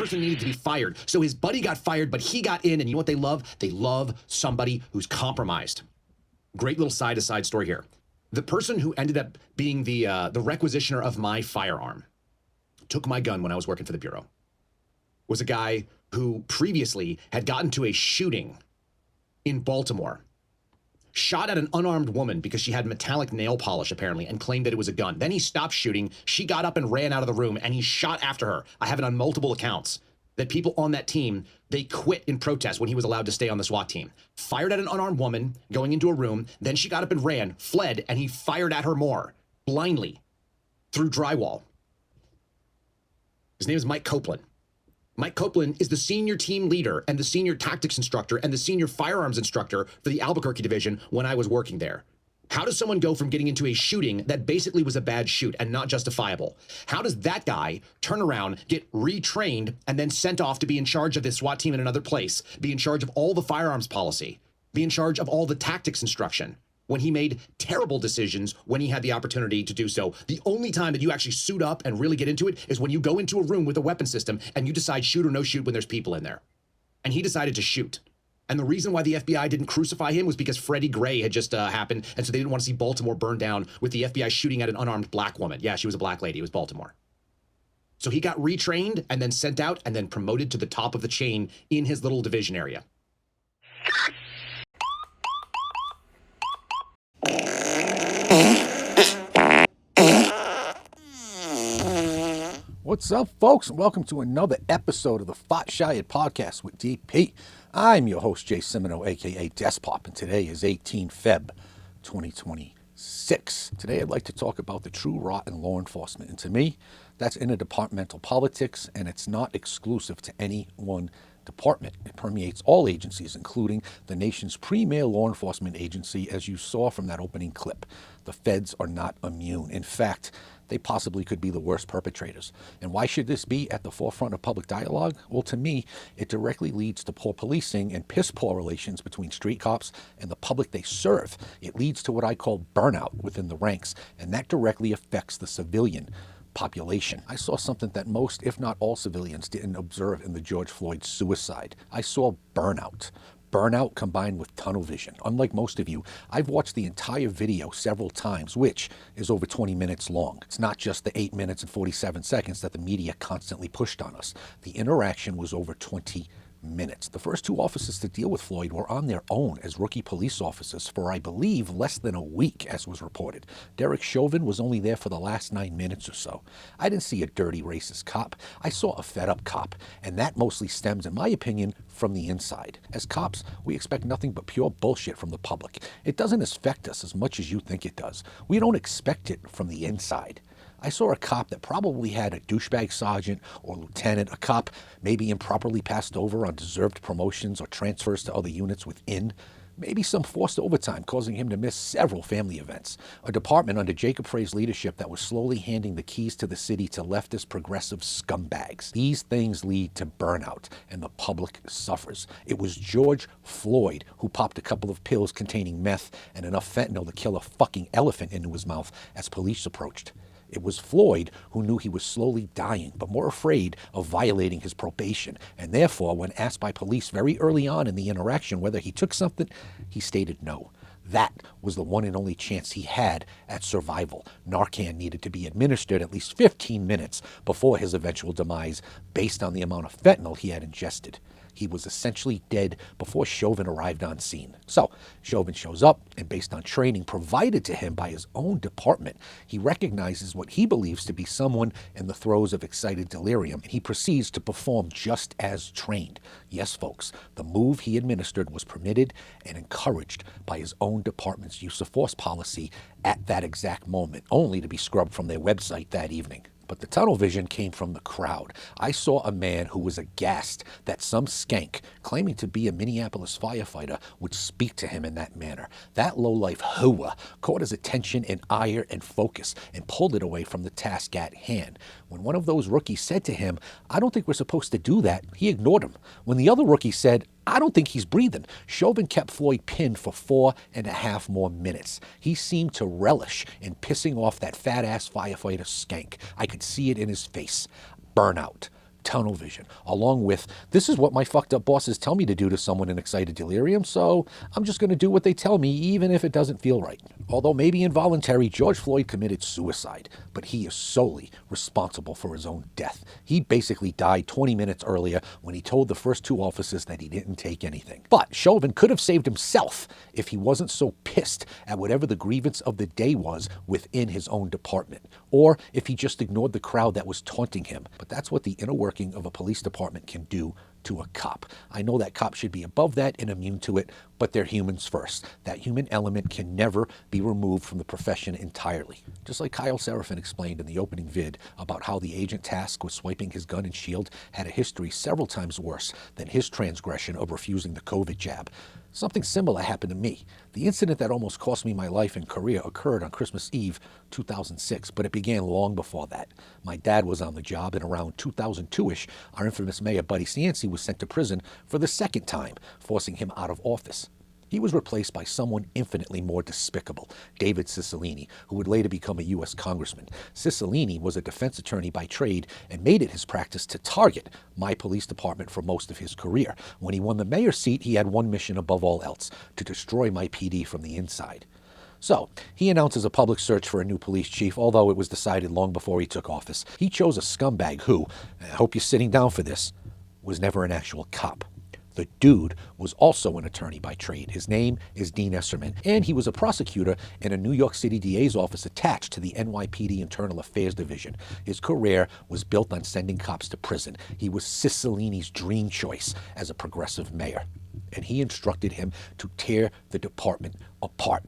person needed to be fired. So his buddy got fired, but he got in, and you know what they love? They love somebody who's compromised. Great little side-to-side story here. The person who ended up being the requisitioner of my firearm, took my gun when I was working for the Bureau, was a guy who previously had gotten to a shooting in Baltimore, shot at an unarmed woman because she had metallic nail polish, apparently, and claimed that it was a gun. Then he stopped shooting. She got up and ran out of the room, and he shot after her. I have it on multiple accounts that people on that team, they quit in protest when he was allowed to stay on the SWAT team. Fired at an unarmed woman going into a room. Then she got up and ran, fled, and he fired at her more, blindly, through drywall. His name is Mike Copeland. Mike Copeland is the senior team leader and the senior tactics instructor and the senior firearms instructor for the Albuquerque division when I was working there. How does someone go from getting into a shooting that basically was a bad shoot and not justifiable? How does that guy turn around, get retrained, and then sent off to be in charge of this SWAT team in another place, be in charge of all the firearms policy, be in charge of all the tactics instruction, when he made terrible decisions when he had the opportunity to do so? The only time that you actually suit up and really get into it is when you go into a room with a weapon system and you decide shoot or no shoot when there's people in there. And he decided to shoot. And the reason why the FBI didn't crucify him was because Freddie Gray had just happened, and so they didn't want to see Baltimore burn down with the FBI shooting at an unarmed black woman. Yeah, she was a black lady. It was Baltimore. So he got retrained and then sent out and then promoted to the top of the chain in his little division area. What's up, folks, and welcome to another episode of the Shot Podcast with DP. I'm your host, Jay Semino, a.k.a. Despop, and today is 18 Feb 2026. Today I'd like to talk about the true rot in law enforcement, and to me, that's interdepartmental politics, and it's not exclusive to any one department. It permeates all agencies, including the nation's premier law enforcement agency, as you saw from that opening clip. The feds are not immune. In fact, they possibly could be the worst perpetrators. And why should this be at the forefront of public dialogue? Well, to me, it directly leads to poor policing and piss-poor relations between street cops and the public they serve. It leads to what I call burnout within the ranks, and that directly affects the civilian population. I saw something that most, if not all, civilians didn't observe in the George Floyd suicide. I saw burnout. Burnout combined with tunnel vision. Unlike most of you, I've watched the entire video several times, which is over 20 minutes long. It's not just the 8 minutes and 47 seconds that the media constantly pushed on us. The interaction was over 20 minutes. The first two officers to deal with Floyd were on their own as rookie police officers for, I believe, less than a week, as was reported. Derek Chauvin was only there for the last 9 minutes or so. I didn't see a dirty, racist cop. I saw a fed-up cop, and that mostly stems, in my opinion, from the inside. As cops, we expect nothing but pure bullshit from the public. It doesn't affect us as much as you think it does. We don't expect it from the inside. I saw a cop that probably had a douchebag sergeant or lieutenant, a cop maybe improperly passed over on deserved promotions or transfers to other units within, maybe some forced overtime causing him to miss several family events, a department under Jacob Frey's leadership that was slowly handing the keys to the city to leftist progressive scumbags. These things lead to burnout, and the public suffers. It was George Floyd who popped a couple of pills containing meth and enough fentanyl to kill a fucking elephant into his mouth as police approached. It was Floyd who knew he was slowly dying, but more afraid of violating his probation. And therefore, when asked by police very early on in the interaction whether he took something, he stated no. That was the one and only chance he had at survival. Narcan needed to be administered at least 15 minutes before his eventual demise based on the amount of fentanyl he had ingested. He was essentially dead before Chauvin arrived on scene. So, Chauvin shows up, and based on training provided to him by his own department, he recognizes what he believes to be someone in the throes of excited delirium, and he proceeds to perform just as trained. Yes, folks, the move he administered was permitted and encouraged by his own department's use of force policy at that exact moment, only to be scrubbed from their website that evening. But the tunnel vision came from the crowd. I saw a man who was aghast that some skank, claiming to be a Minneapolis firefighter, would speak to him in that manner. That lowlife hooah caught his attention and ire and focus and pulled it away from the task at hand. When one of those rookies said to him, "I don't think we're supposed to do that," he ignored him. When the other rookie said, "I don't think he's breathing," Chauvin kept Floyd pinned for 4.5 more minutes. He seemed to relish in pissing off that fat-ass firefighter skank. I could see it in his face. Burnout. tunnel vision, along with, this is what my fucked up bosses tell me to do to someone in excited delirium, so I'm just going to do what they tell me, even if it doesn't feel right. Although maybe involuntary, George Floyd committed suicide, but he is solely responsible for his own death. He basically died 20 minutes earlier when he told the first two officers that he didn't take anything. But Chauvin could have saved himself if he wasn't so pissed at whatever the grievance of the day was within his own department, or if he just ignored the crowd that was taunting him. But that's what the inner working of a police department can do to a cop. I know that cops should be above that and immune to it, but they're humans first. That human element can never be removed from the profession entirely. Just like Kyle Seraphin explained in the opening vid about how the agent tasked with swiping his gun and shield had a history several times worse than his transgression of refusing the COVID jab. Something similar happened to me. The incident that almost cost me my life and career occurred on Christmas Eve, 2006, but it began long before that. My dad was on the job, and around 2002-ish, our infamous mayor, Buddy Cianci, was sent to prison for the second time, forcing him out of office. He was replaced by someone infinitely more despicable, David Cicilline, who would later become a U.S. congressman. Cicilline was a defense attorney by trade and made it his practice to target my police department for most of his career. When he won the mayor's seat, he had one mission above all else: to destroy my PD from the inside. So, he announces a public search for a new police chief, although it was decided long before he took office. He chose a scumbag who, I hope you're sitting down for this, was never an actual cop. The dude was also an attorney by trade. His name is Dean Esserman, and he was a prosecutor in a New York City DA's office attached to the NYPD Internal Affairs Division. His career was built on sending cops to prison. He was Cicilline's dream choice as a progressive mayor, and he instructed him to tear the department apart.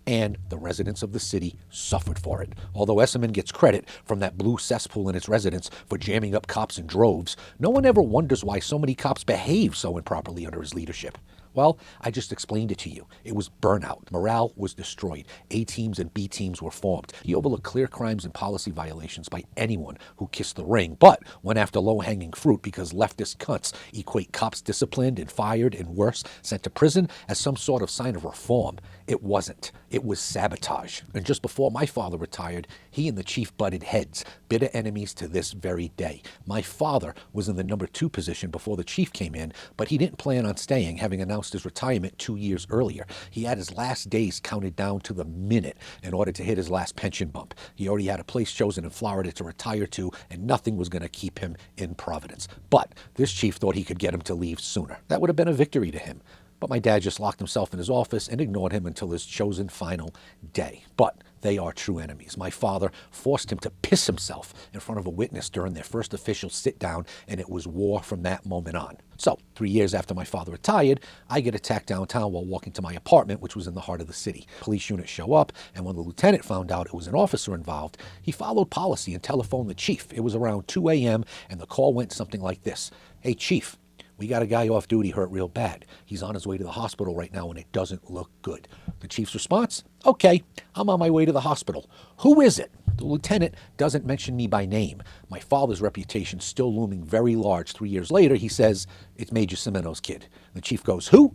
And the residents of the city suffered for it. Although Esserman gets credit from that blue cesspool and its residents for jamming up cops in droves, no one ever wonders why so many cops behave so improperly under his leadership. Well, I just explained it to you. It was burnout. Morale was destroyed. A teams and B teams were formed. He overlooked clear crimes and policy violations by anyone who kissed the ring, but went after low-hanging fruit because leftist cunts equate cops disciplined and fired and worse, sent to prison, as some sort of sign of reform. It wasn't. It was sabotage. And just before my father retired, he and the chief butted heads, bitter enemies to this very day. My father was in the number 2 position before the chief came in, but he didn't plan on staying, having announced his retirement 2 years earlier. He had his last days counted down to the minute in order to hit his last pension bump. He already had a place chosen in Florida to retire to, and nothing was going to keep him in Providence. But this chief thought he could get him to leave sooner. That would have been a victory to him. But my dad just locked himself in his office and ignored him until his chosen final day. But they are true enemies. My father forced him to piss himself in front of a witness during their first official sit-down, and it was war from that moment on. So, 3 years after my father retired, I get attacked downtown while walking to my apartment, which was in the heart of the city. Police units show up, and when the lieutenant found out it was an officer involved, he followed policy and telephoned the chief. It was around 2 a.m., and the call went something like this: "Hey, chief, we got a guy off duty hurt real bad. He's on his way to the hospital right now, and it doesn't look good." The chief's response: "Okay, I'm on my way to the hospital. Who is it?" The lieutenant doesn't mention me by name. My father's reputation still looming very large 3 years later, he says, "It's Major Semino's kid." The chief goes, "Who?"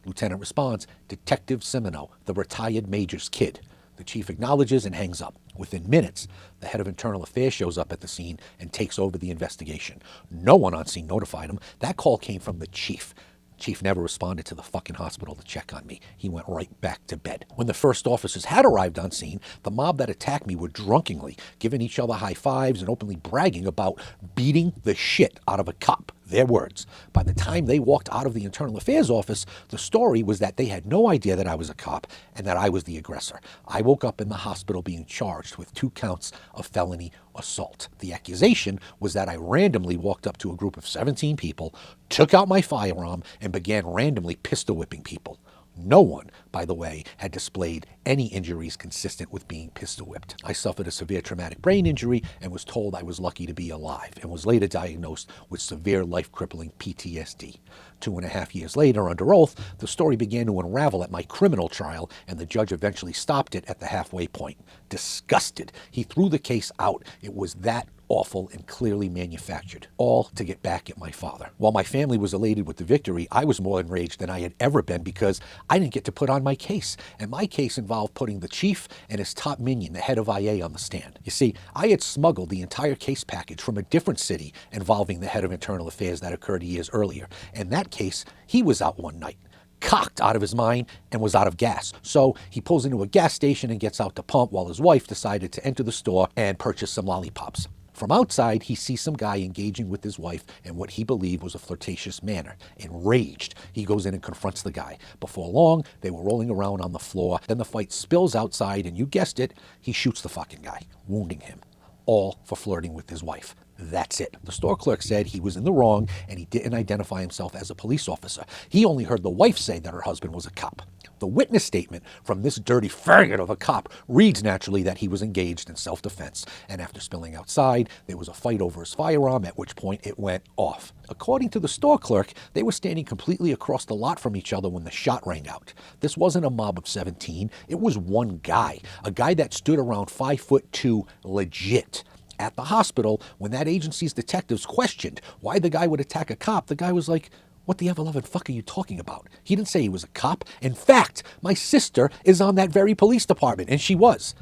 Lieutenant responds, "Detective Semino, the retired major's kid." The chief acknowledges and hangs up. Within minutes, the head of internal affairs shows up at the scene and takes over the investigation. No one on scene notified him. That call came from the chief. Chief never responded to the fucking hospital to check on me. He went right back to bed. When the first officers had arrived on scene, the mob that attacked me were drunkenly giving each other high fives and openly bragging about beating the shit out of a cop. Their words. By the time they walked out of the internal affairs office, the story was that they had no idea that I was a cop and that I was the aggressor. I woke up in the hospital being charged with 2 counts of felony assault. The accusation was that I randomly walked up to a group of 17 people, took out my firearm, and began randomly pistol whipping people. No one, by the way, had displayed any injuries consistent with being pistol whipped. I suffered a severe traumatic brain injury and was told I was lucky to be alive, and was later diagnosed with severe life-crippling PTSD. 2.5 years later, under oath, the story began to unravel at my criminal trial, and the judge eventually stopped it at the halfway point. Disgusted, he threw the case out. It was that awful and clearly manufactured, all to get back at my father. While my family was elated with the victory, I was more enraged than I had ever been because I didn't get to put on my case. And my case involved putting the chief and his top minion, the head of IA, on the stand. You see, I had smuggled the entire case package from a different city involving the head of internal affairs that occurred years earlier. In that case, he was out one night, cocked out of his mind, and was out of gas. So he pulls into a gas station and gets out to pump while his wife decided to enter the store and purchase some lollipops. From outside, he sees some guy engaging with his wife in what he believed was a flirtatious manner. Enraged, he goes in and confronts the guy. Before long, they were rolling around on the floor. Then the fight spills outside, and you guessed it, he shoots the fucking guy, wounding him. All for flirting with his wife. That's it. The store clerk said he was in the wrong and he didn't identify himself as a police officer. He only heard the wife say that her husband was a cop. The witness statement from this dirty faggot of a cop reads naturally that he was engaged in self-defense. And after spilling outside, there was a fight over his firearm, at which point it went off. According to the store clerk, they were standing completely across the lot from each other when the shot rang out. This wasn't a mob of 17. It was one guy, a guy that stood around 5'2", legit. At the hospital, when that agency's detectives questioned why the guy would attack a cop, the guy was like, "What the ever-loving fuck are you talking about?" He didn't say he was a cop. In fact, my sister is on that very police department, and she was.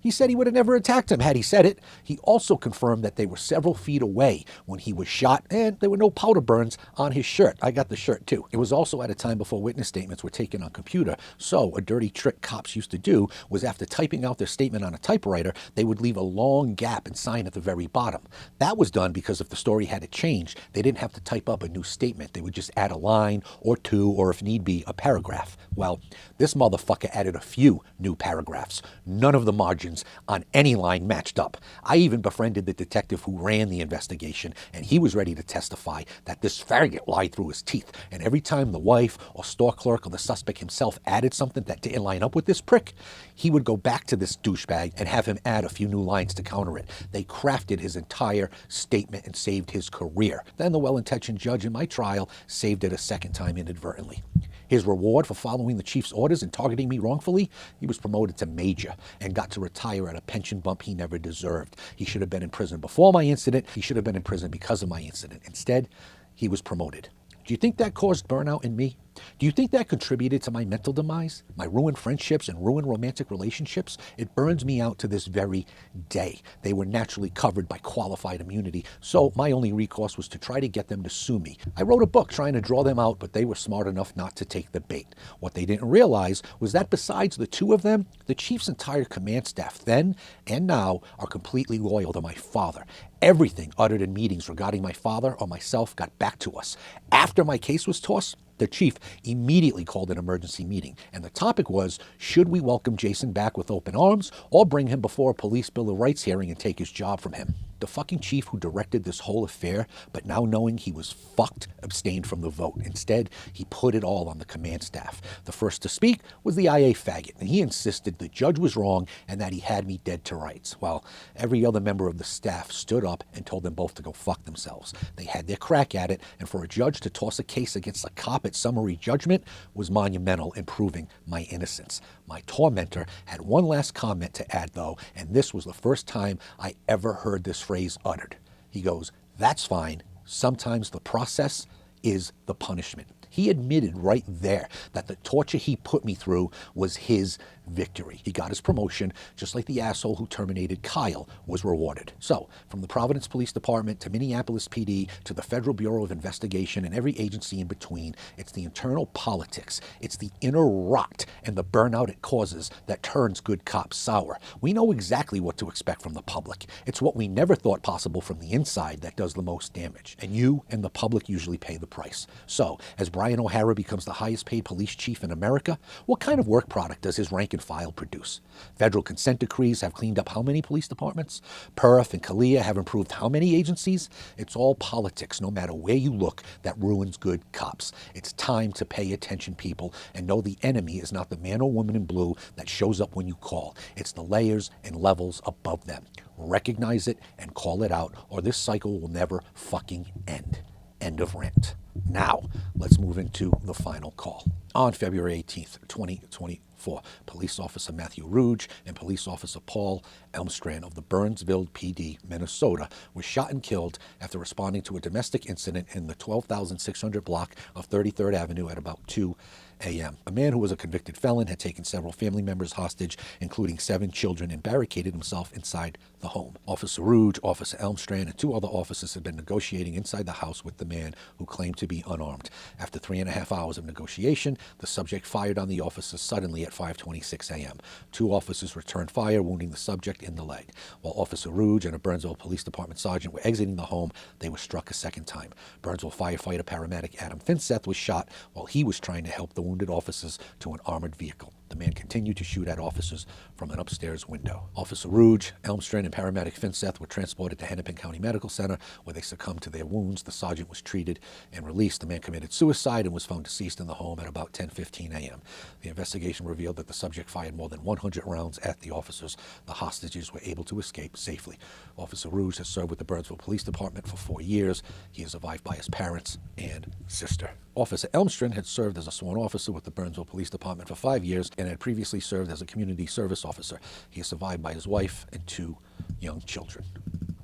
He said he would have never attacked him had he said it. He also confirmed that they were several feet away when he was shot, and there were no powder burns on his shirt. I got the shirt too. It was also at a time before witness statements were taken on computer, so a dirty trick cops used to do was after typing out their statement on a typewriter, they would leave a long gap and sign at the very bottom. That was done because if the story had to change, they didn't have to type up a new statement. They would just add a line or two, or if need be, a paragraph. Well, this motherfucker added a few new paragraphs. None of the margins on any line matched up. I even befriended the detective who ran the investigation, and he was ready to testify that this faggot lied through his teeth. And every time the wife or store clerk or the suspect himself added something that didn't line up with this prick, he would go back to this douchebag and have him add a few new lines to counter it. They crafted his entire statement and saved his career. Then the well-intentioned judge in my trial saved it a second time inadvertently. His reward for following the chief's orders and targeting me wrongfully, he was promoted to major and got to retire at a pension bump he never deserved. He should have been in prison before my incident. He should have been in prison because of my incident. Instead, he was promoted. Do you think that caused burnout in me? Do you think that contributed to my mental demise, my ruined friendships and ruined romantic relationships? It burns me out to this very day. They were naturally covered by qualified immunity, so my only recourse was to try to get them to sue me. I wrote a book trying to draw them out, but they were smart enough not to take the bait. What they didn't realize was that besides the two of them, the chief's entire command staff then and now are completely loyal to my father. Everything uttered in meetings regarding my father or myself got back to us. After my case was tossed, the chief immediately called an emergency meeting, and the topic was, should we welcome Jason back with open arms or bring him before a police Bill of Rights hearing and take his job from him? The fucking chief who directed this whole affair, but now knowing he was fucked, abstained from the vote. Instead, he put it all on the command staff. The first to speak was the IA faggot, and he insisted the judge was wrong and that he had me dead to rights. While every other member of the staff stood up and told them both to go fuck themselves. They had their crack at it, and for a judge to toss a case against a cop at summary judgment was monumental in proving my innocence. My tormentor had one last comment to add, though, and this was the first time I ever heard this phrase uttered. He goes, "That's fine. Sometimes the process is the punishment." He admitted right there that the torture he put me through was his victory. He got his promotion, just like the asshole who terminated Kyle was rewarded. So, from the Providence Police Department to Minneapolis PD to the Federal Bureau of Investigation and every agency in between, it's the internal politics, it's the inner rot and the burnout it causes that turns good cops sour. We know exactly what to expect from the public. It's what we never thought possible from the inside that does the most damage. And you and the public usually pay the price. So, as Brian O'Hara becomes the highest paid police chief in America, what kind of work product does his rank and file produce? Federal consent decrees have cleaned up how many police departments? Perth and Kalia have improved how many agencies? It's all politics, no matter where you look, that ruins good cops. It's time to pay attention, people, and know the enemy is not the man or woman in blue that shows up when you call. It's the layers and levels above them. Recognize it and call it out, or this cycle will never fucking end. End of rant. Now, let's move into the final call. On February 18th, 2024, for Police Officer Matthew Rouge and Police Officer Paul Elmstrand of the Burnsville PD, Minnesota, was shot and killed after responding to a domestic incident in the 12,600 block of 33rd Avenue at about 2 a.m. A man who was a convicted felon had taken several family members hostage, including 7 children, and barricaded himself inside the home. Officer Rouge, Officer Elmstrand, and 2 other officers had been negotiating inside the house with the man who claimed to be unarmed. After 3.5 hours of negotiation, the subject fired on the officers suddenly at 5:26 a.m. 2 officers returned fire, wounding the subject in the leg. While Officer Rouge and a Burnsville Police Department sergeant were exiting the home, they were struck a second time. Burnsville firefighter paramedic Adam Finseth was shot while he was trying to help the wounded officers to an armored vehicle. The man continued to shoot at officers from an upstairs window. Officer Rouge, Elmstrand, and paramedic Finseth were transported to Hennepin County Medical Center, where they succumbed to their wounds. The sergeant was treated and released. The man committed suicide and was found deceased in the home at about 10:15 a.m. The investigation revealed that the subject fired more than 100 rounds at the officers. The hostages were able to escape safely. Officer Rouge has served with the Burnsville Police Department for 4 years. He is survived by his parents and sister. Officer Elmstrand had served as a sworn officer with the Burnsville Police Department for 5 years and had previously served as a community service officer. He is survived by his wife and 2 young children.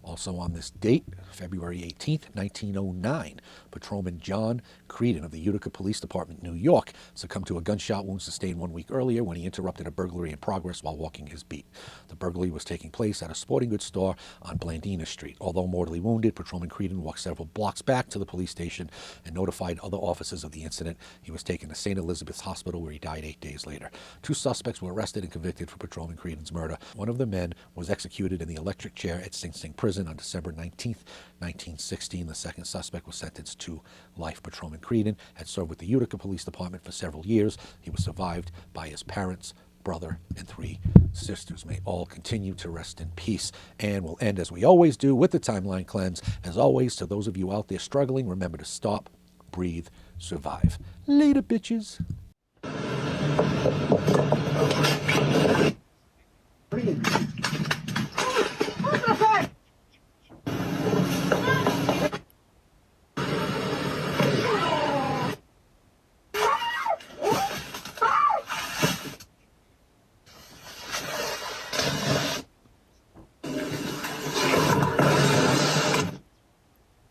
Also on this date, February 18th, 1909, Patrolman John Creedon of the Utica Police Department, New York, succumbed to a gunshot wound sustained 1 week earlier when he interrupted a burglary in progress while walking his beat. The burglary was taking place at a sporting goods store on Blandina Street. Although mortally wounded, Patrolman Creedon walked several blocks back to the police station and notified other officers of the incident. He was taken to St. Elizabeth's Hospital, where he died 8 days later. 2 suspects were arrested and convicted for Patrolman Creedon's murder. One of the men was executed in the electric chair at Sing Sing Prison on December 19th, 1916. The second suspect was sentenced to life. Patrolman Creedon had served with the Utica Police Department for several years. He was survived by his parents, brother, and 3 sisters. May all continue to rest in peace. And we'll end, as we always do, with the timeline cleanse. As always, to those of you out there struggling, remember to stop, breathe, survive. Later, bitches.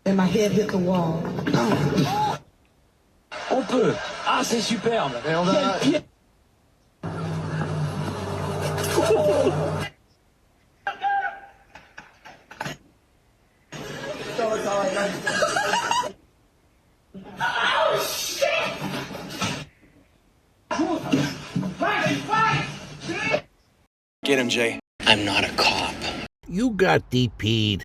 And my head hit the wall. On peut. Ah, c'est superbe. Et on va... Get him, Jay. I'm not a cop. You got DP'd.